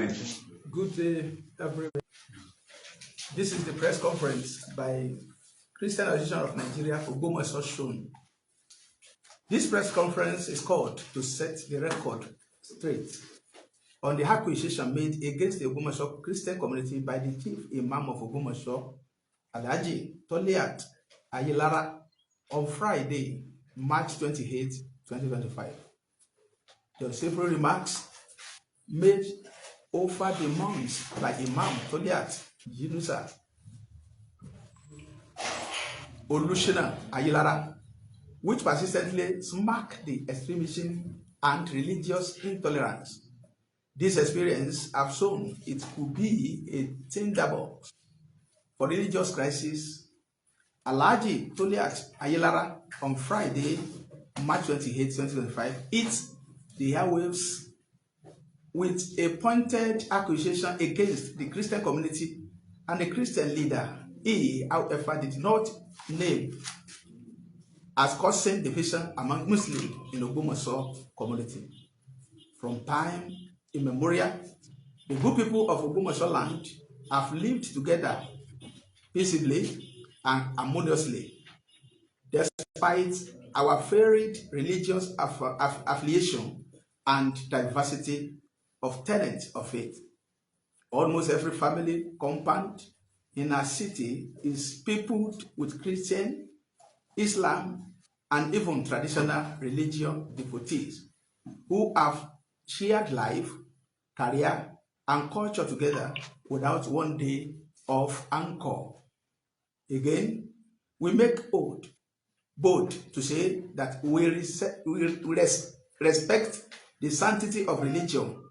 Good day, everyone. This is the press conference by Christian Association of Nigeria for Ogbomoso Shown. This press conference is called to set the record straight on the accusation made against the Ogbomoso Christian community by the chief imam of Ogbomoso, Alhaji Toliat Ayilara, on Friday, March 28, 2025. There are several remarks made over the months by Imam Toliat Yunusa Olushina Ayilara, which persistently smack the extremism and religious intolerance. This experience have shown it could be a tinderbox for religious crisis. Alhaji Toliat Ayilara on Friday, March 28, 2025, hit the airwaves with a pointed accusation against the Christian community and the Christian leader. He, however, did not name as causing division among Muslims in the Ogbomoso community. From time immemorial, the good people of Ogbomoso land have lived together peaceably and harmoniously, despite our varied religious affiliation and diversity of tenets of faith. Almost every family compound in our city is peopled with Christian, Islam, and even traditional religion devotees who have shared life, career, and culture together without one day of anchor. Again, we make bold to say that we respect the sanctity of religion,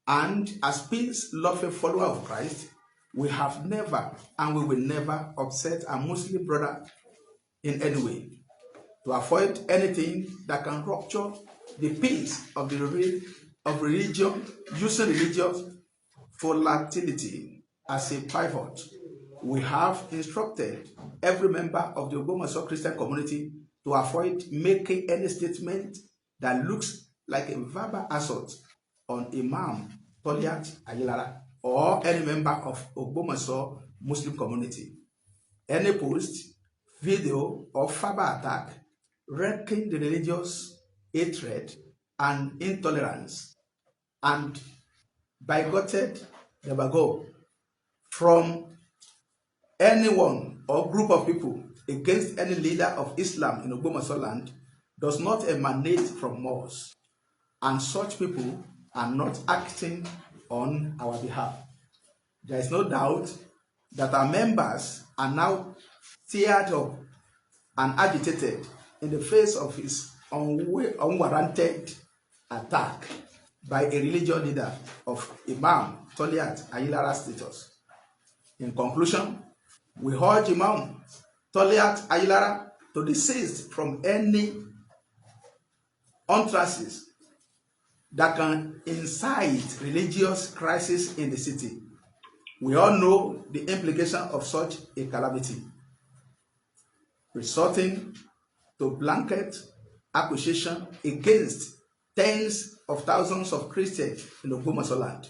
and as peace-loving follower of Christ, we have never and we will never upset a Muslim brother in any way. To avoid anything that can rupture the peace of the religion, using religious volatility as a pivot, we have instructed every member of the Ogbomoso Christian community to avoid making any statement that looks like a verbal assault on Imam Toliat Ayilara or any member of Ogbomoso Muslim community. Any post, video, or verbal attack wrecking the religious hatred and intolerance and bigoted demagogue from anyone or group of people against any leader of Islam in Ogbomoso land does not emanate from us, and such people are not acting on our behalf. There is no doubt that our members are now stirred up and agitated in the face of his unwarranted attack by a religious leader of Imam Toliat Ayilara's status. In conclusion, we urge Imam Toliat Ayilara to desist from any utterances that can incite religious crisis in the city. We all know the implication of such a calamity, resulting to blanket accusation against tens of thousands of Christians in Ogbomoso land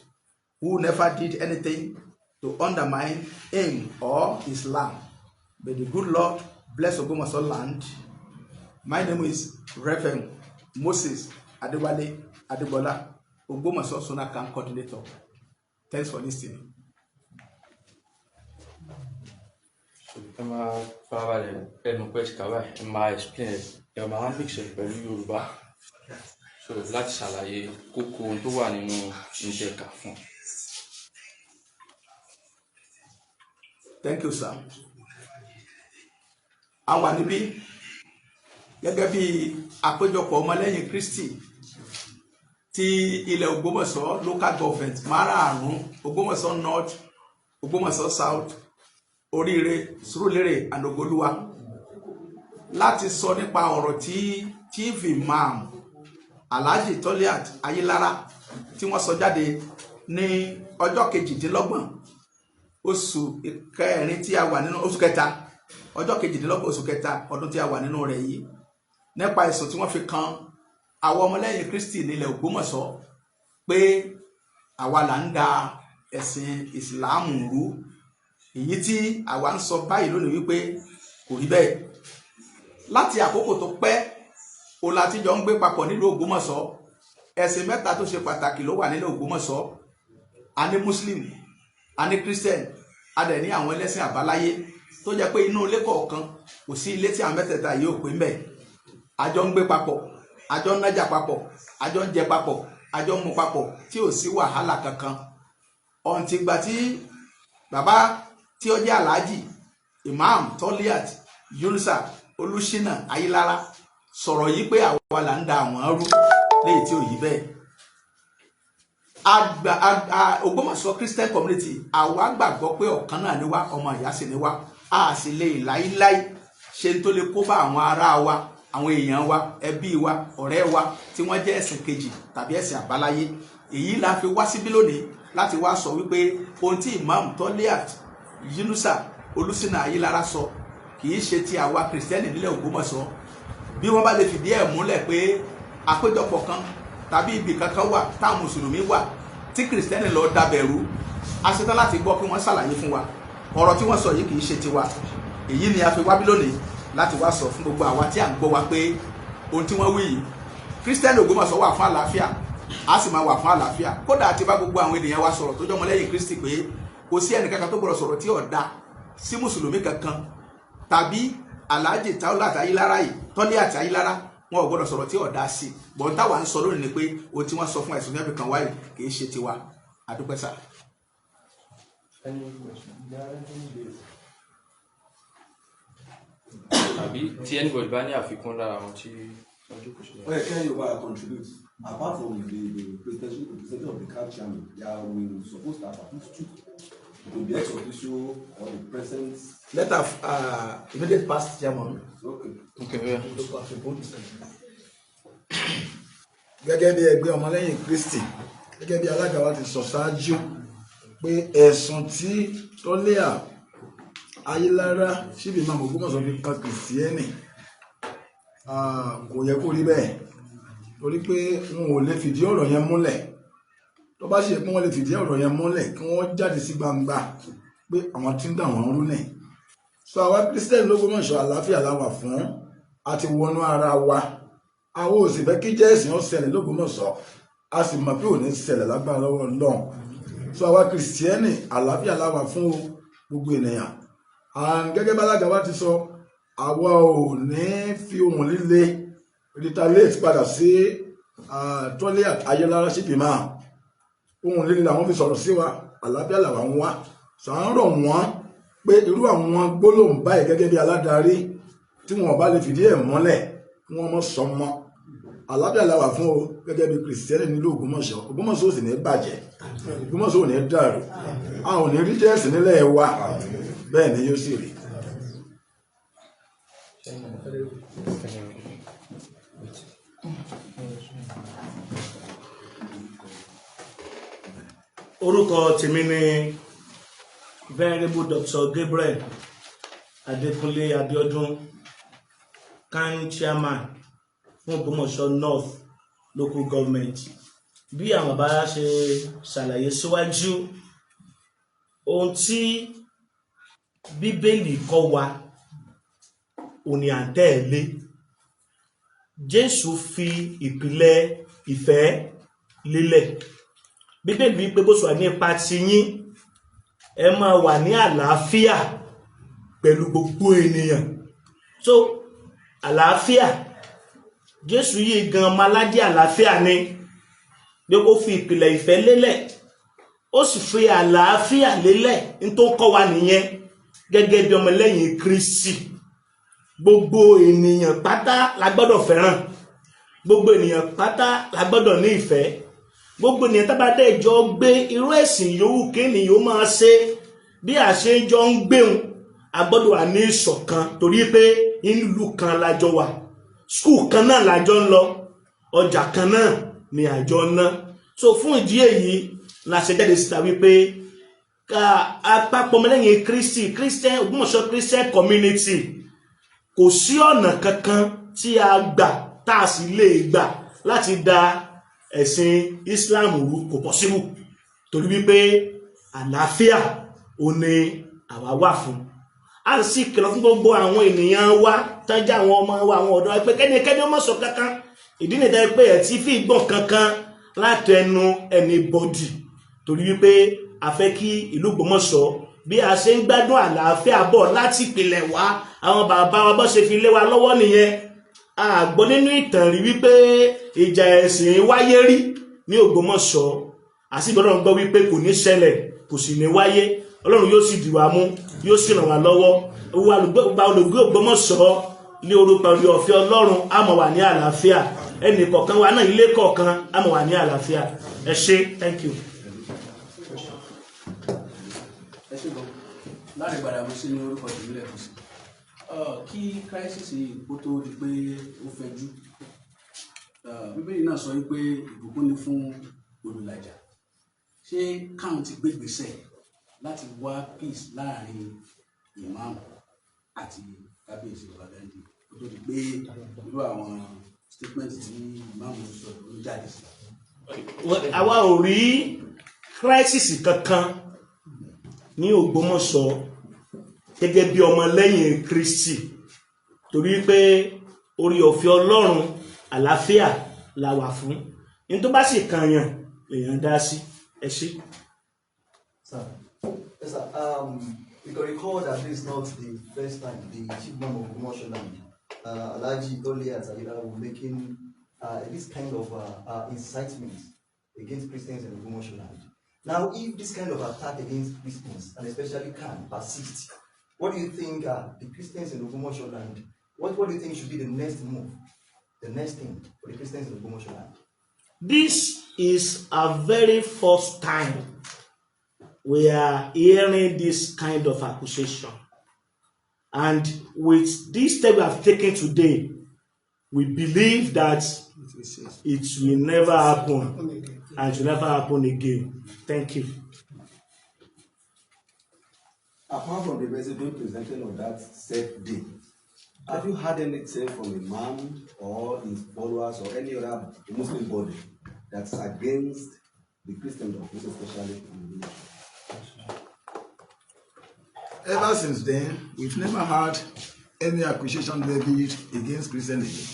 who never did anything to undermine him or Islam. May the good Lord bless Ogbomoso land. My name is Reverend Moses Adewale Adebola, Ogbomoso Zona Camp Coordinator. Thanks for listening. ẹ máa farabalẹ̀ ẹnu pẹ́ ti kàwá ẹ máa explain ẹ máa mix ẹ pẹ̀lú Yorùbá so láti ṣàlàyé kókó ohun tó wà nínú ìjẹ̀ka fún. Thank you, sir. A wà níbí gẹ́gẹ́ bí àpéjọpọ̀ ọmọlẹ́yìn Kristi ti ilẹ̀ Ògbómọ̀ṣọ́ local government márààrún, Ògbómọ̀ṣọ́ North, Ògbómọ̀ṣọ́ South, Oríire, Surulere and Ogoluwa, láti sọ nípa ọ̀rọ̀ tí Chief Imam Alhaji Toliat Ayilara tí wọ́n sọ jáde ní ọjọ́ 28 oṣù kẹrin tí a wà nínú oṣù kẹta, ọjọ́ 28 oṣù kẹta ọdún tí a wà nínú rẹ̀ yìí, nípa ẹ̀sùn tí wọ́n fi kan àwọn ọmọlẹ́yìn Kristi nílẹ̀ Ògbómọ̀ṣọ́ pé àwa là ń da ẹ̀sìn ìsìláàmù rú, èyí tí àwa ń sọ báyìí lónìí wípé kò rí bẹ́ẹ̀. Láti àkókò tó pẹ́ o láti jọ ń gbé papọ̀ nílùú Ògbómọ̀ṣọ́. Ẹ̀sìn mẹ́ta tó ṣe pàtàkì ló wà nílùú Ògbómọ̀ṣọ́. A ní Muslim, a ní Christian, a dẹ̀ ní àwọn ẹlẹ́sìn àbáláyé tó jẹ́ pé inú ilé kọ̀ọ̀kan kò sí ilé tí àwọn mẹ́tẹ̀ẹ̀ta yìí ò pé ń bẹ̀. A jọ ń gbé papọ̀, a jọ ń nájà papọ̀, a jọ ń jẹ papọ̀, a jọ ń mu papọ̀ tí ò sí wàhálà kankan. Ọ̀ǹtì ìgbà tí bàbá tí ó jẹ́ Alhaji Imam Toliat Yunusa Olúṣínà Ayílára sọ̀rọ̀ yìí pé àwa là ń da àwọn rú léyìí tí ò yí bẹ́ẹ̀. Ògbómọ̀ṣọ́ Christian community àwa gbàgbọ́ pé ọ̀kan náà ni wá, ọmọ ìyá sì ni wá. A sì lè láíláí ṣe tó lè kó bá àwọn ará wa, àwọn èèyàn wa, ẹbí wa, ọ̀rẹ́ wa tí wọ́n jẹ́ ẹ̀sìn kejì tàbí ẹ̀sìn àbáláyé. Èyí la fi wá síbí lónìí láti wá sọ wípé ohun tí Imam Toliat Yunusa Olúṣínà Ayílára sọ kì í ṣe ti àwa kìrìsìtẹ́nì nílẹ̀ Ògbómọ̀ṣọ́. Bí wọ́n bá lè fìdí ẹ̀ múlẹ̀ pé àpéjọpọ̀ kan tàbí ibì kankan wà táwọn mùsùlùmí wà tí kìrìsìtẹ́nì lọ dàbẹ̀rú, a ṣetán láti gbọ́ kí wọ́n ṣàlàyé fún wa. Ọ̀rọ̀ tí wọ́n sọ yìí kì í ṣe tiwa. Èyí ni a fi wá bí lónìí láti wá sọ fún gbogbo àwa tí à ń gbọ́ wa pé ohun tí wọ́n wí yìí, kìrìsìtẹ́nì Ògbómọ̀ṣọ́ wà fún àlàáfíà, a sì máa wà fún àlàáfíà. Kódà àti bá gbogbo àwọn ènìyàn wa sọ̀rọ̀ tó jọmọ lẹ́yìn Kristi pé kò sí ẹnì kankan tó gbọdọ̀ sọ̀rọ̀ tí ò da sí mùsùlùmí kankan tàbí Alhaji Toliat Ayílára yìí, Toliat Ayílára, wọn ò gbọdọ̀ sọ̀rọ̀ tí ò da sí. Bọ̀n táwa ń sọ lónìí ni pé ohun tí wọ́n sọ fún ẹ̀sùn níbi kan wáyé kì í ṣe tiwa. Adúpẹ́ sà. Àbí tí anybody bá ní àfikún lára àwọn tí wọ́n jókòó sílẹ̀. Well, can you contribute? Apart from the presentation of the card chairman, we supposed to have at least two. The ex officio or the present. Let have immediate past chairman. Okay, yeah. Gẹ́gẹ́ bí ẹgbẹ́ ọmọlẹ́yìn Kristi, gẹ́gẹ́ bí alága wa ti sọ ṣáájú pé ẹ̀sùn tí Toliat Ayílára síbi máa mọ̀ Ògbómọ̀ṣọ́ fi kan kìrìsìtẹ́nì kò yẹ kó rí bẹ́ẹ̀, torí pé wọn ò lè fìdí ọ̀rọ̀ yẹn múlẹ̀. Tó bá ṣe pé wọ́n lè fìdí ọ̀rọ̀ yẹn múlẹ̀ kí wọ́n jáde sí gbangba pé àwọn tí ń dà wọ́n rú nẹ̀. So àwa Kristẹni l'Ógbómọ̀ṣọ́ àlàáfíà la wà fún, àti wọnú ara wa. Àwọn ò sì fẹ́ kí jẹ́ ẹ̀sìn ó ṣẹlẹ̀ l'Ógbómọ̀ṣọ́, a sì mọ̀ pé ò ní ṣẹlẹ̀ lágbára lọ́wọ́ Ọlọ́run. So àwa Kristẹni àlàáfíà la wà fún gbogbo ènìyàn. Gẹ́gẹ́ bá alága wa ti sọ, àwa ò ní fi ohun líle retaliate padà sí Toliat Ayílára síbi máa. Ohun líle làwọn fi sọ̀rọ̀ sí wa, àlàáfíà làwọn ń wá. So à ń rọ̀ wọ́n pé irú àwọn gbólóhùn báyìí gẹ́gẹ́ bí aládarí tí wọn bá lè fìdí ẹ̀ mọ́lẹ̀ kí wọ́n mọ́ sọ mọ́. Àlàáfíà la wà fún o gẹ́gẹ́ bí kìrìsìtẹ́nì nílùú Ògbómọ̀ṣọ́. Ògbómọ̀ṣọ́ ò sì ní bàjẹ́, Ògbómọ̀ṣọ́ ò ní dàrú, a ò ní rí jẹ́ẹ̀sì nílẹ̀ wa, bẹ́ẹ̀ ni yóò sì rí. Orúkọ tèmi ni Venerable Dr. Gabriel Adékúnlé Abíọ́dún, CAN chairman fún Ògbómọ̀ṣọ́ North Local Government. Bí àwọn bá ṣe ṣàlàyé síwájú, ohun tí Bíbélì kọ́ wa òní à ń tẹ̀lé. Jésù fi ìpìlẹ̀ ìfẹ́ lélẹ̀. Bíbélì wí pé bó ṣe wà ní ipa ti yín, ẹ máa wà ní àlàáfíà pẹ̀lú gbogbo ènìyàn. So àlàáfíà, Jésù yìí gan maládé àlàáfíà ni, bí ó fi ìpìlẹ̀ ìfẹ́ lélẹ̀, ó sì fi àlàáfíà lélẹ̀. Ní tó kọ́ wa nìyẹn gẹ́gẹ́ bí ọmọlẹ́yìn Kristi. Gbogbo ènìyàn pátá la gbọ́dọ̀ fẹ́ràn, gbogbo ènìyàn pátá la gbọ́dọ̀ ní ìfẹ́. Gbogbo ènìyàn tá bá dé jọ gbé irú ẹ̀sìn yòówù kéènìyàn ó máa ṣe, bí a ṣe jọ ń gbéhùn, a gbọ́dọ̀ wà ní ìṣọ̀kan, torí pé ìlú kan lájọ wà, skul kan náà lájọ ń lọ, ọjà kan náà ni àjọ ná. So fún ìdí èyí la ṣe jáde síta wípé ká àpapọ̀ ọmọlẹ́yìn Kristi, Christian Ògbómọ̀ṣọ́ Christian community, kò sí ọ̀nà kankan tí a gbà tá a sì lè gbà láti da ẹ̀sìn Islam rú, kò possible. torí wípé àlàáfíà ò ní àwa wà fún. A sì kìlọ̀ fún gbogbo àwọn ènìyàn wa tọ́jà àwọn ọmọ wa àwọn ọ̀dọ́ pé kẹ́nikẹ́ni ó mọ̀ sọ kankan. Ìdí nìta pé ẹ̀ tí fi gbọ̀n kankan láti ẹnu anybody, torí wípé a fẹ́ kí ìlú Ògbómọ̀ṣọ́ bí a ṣe ń gbádùn àlàáfíà bọ̀ láti ìpìlẹ̀ wá, àwọn bàbá wa bọ́ ṣe fi lé wa lọ́wọ́ nìyẹn. A gbọ́ nínú ìtàn rí wípé ìjà ẹ̀sìn wáyé rí ní Ògbómọ̀ṣọ́, a sì gbọ́dọ̀ gbọ́ wípé kò ní ṣẹlẹ̀, kò sì ní wáyé. Ọlọ́run yóò sì dì wá mú, yóò sì ràn wá lọ́wọ́. Gba olùgbé Ògbómọ̀ṣọ́ ní orúkọ orí ọ̀fẹ́ Ọlọ́run, a máa wà ní àlàáfíà. Ẹnì kọ̀ọ̀kan wa náà, ilé kọ̀ọ̀kan, a máa wà ní àlàáfíà. Ẹ ṣé, thank you. Ẹ ṣé gan. Láàrin gbàdá mo sí ní orúkọ tèmi lẹ́kọ̀ọ́ sí. Kí crisis kó tó di pé ó fẹjú, Bíbélì náà sọ wípé ìbùkún ni fún olùlàjà. Ṣé káwọn ti gbé ìgbésẹ̀ láti wá peace láàrin ìmáàmù àti kábíyèsí Ọ̀bàdáńdé kó tó di pé irú àwọn statement tí ìmáàmù sọ ló jáde sí? Àwa ò rí crisis kankan ní Ògbómọ̀ṣọ́ gẹ́gẹ́ bí ọmọ lẹ́yìn Kristi, torí pé orí ọ̀fẹ́ Ọlọ́run àlàáfíà la wà fún. Ní tó bá sì kànyàn èèyàn dá sí. Ẹ ṣé. Sir, yes, sir. You can recall that this is not the first time the chief imam of Ògbómọ̀ṣọ́ land, Alhaji Dole Atalira, were making this kind of incitement against Christians in Ògbómọ̀ṣọ́ land. Now, if this kind of attack against Christians, and especially can persist, what do you think the Christians in Ògbómọ̀ṣọ́ land, what do you think should be the next move, the next thing for the Christians in Ògbómọ̀ṣọ́ land? This is a very first time we are hearing this kind of accusation. And with this step we have taken today, we believe that it will never happen and it will never happen again. Thank you. Apart from the message being presented on that said day, have you heard anything from Imam or his followers or any other Muslim body that's against the Christendom, especially in the Ever since then, we've never had any accusation levied against Christianity.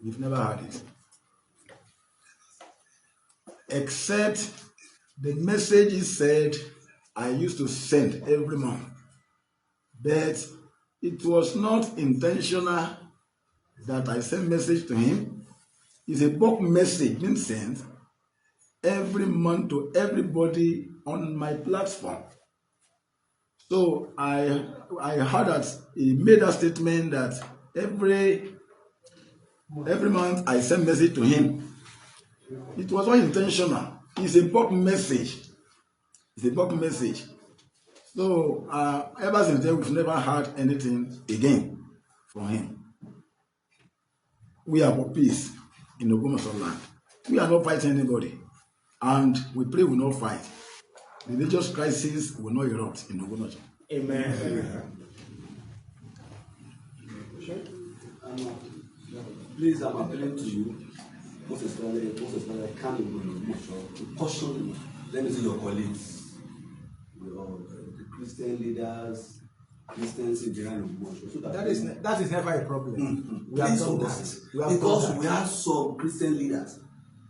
We've never had it. Except the messages said I used to send every month. But it was not intentional that I send message to him. It's a bulk message being sent every month to everybody on my platform. So I heard that he made a statement that every month I send message to him. It was not intentional. It's a bulk message. It's a bulk message. So ever since then, we've never heard anything again from him. We are for peace in Ògbómọ̀ṣọ́ land. We are not fighting anybody, and we pray we will not fight. Religious crisis will not erupt in Ògbómọ̀ṣọ́. Amen. Please, I'm appealing to you, most especially can you caution you. Let me see your colleagues, the Christian leaders, Christians in general in Ògbómọ̀ṣọ́. So that is never a problem. We have done that because we have some Christian leaders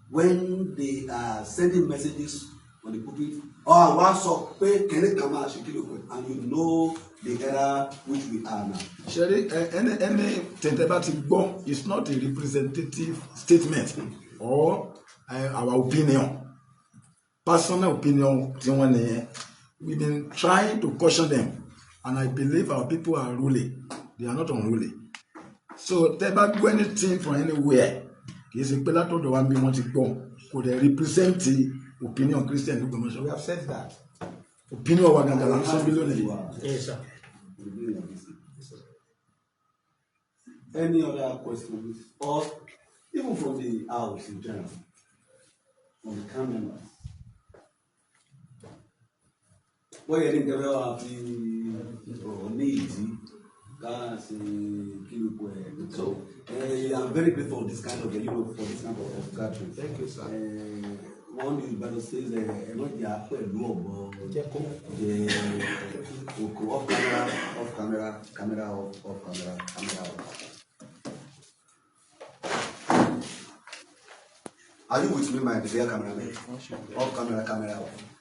when they are sending messages on the pulpit. Oh, what's up? And you know the era which we are now. Sherry, any tentative bomb is not a representative statement or our opinion, personal opinion. We've been trying to caution them, and I believe our people are ruling. They are not unruly. So, they don't go anything from anywhere. It's a pelato the one we want to go. Could they represent the opinion Christian? We have said that. Opinion of Waganda. Yes, sir. Any other questions? Or even from the house in general, from the camp members? What you think about the needs? So I'm very grateful for this kind of for this kind of gathering. Thank you, sir. one Yorùbá says ẹ má jẹ́ apẹ̀lú ọ̀bọ jẹ oko off camera off. Are you with me, my dear cameraman? Off camera off.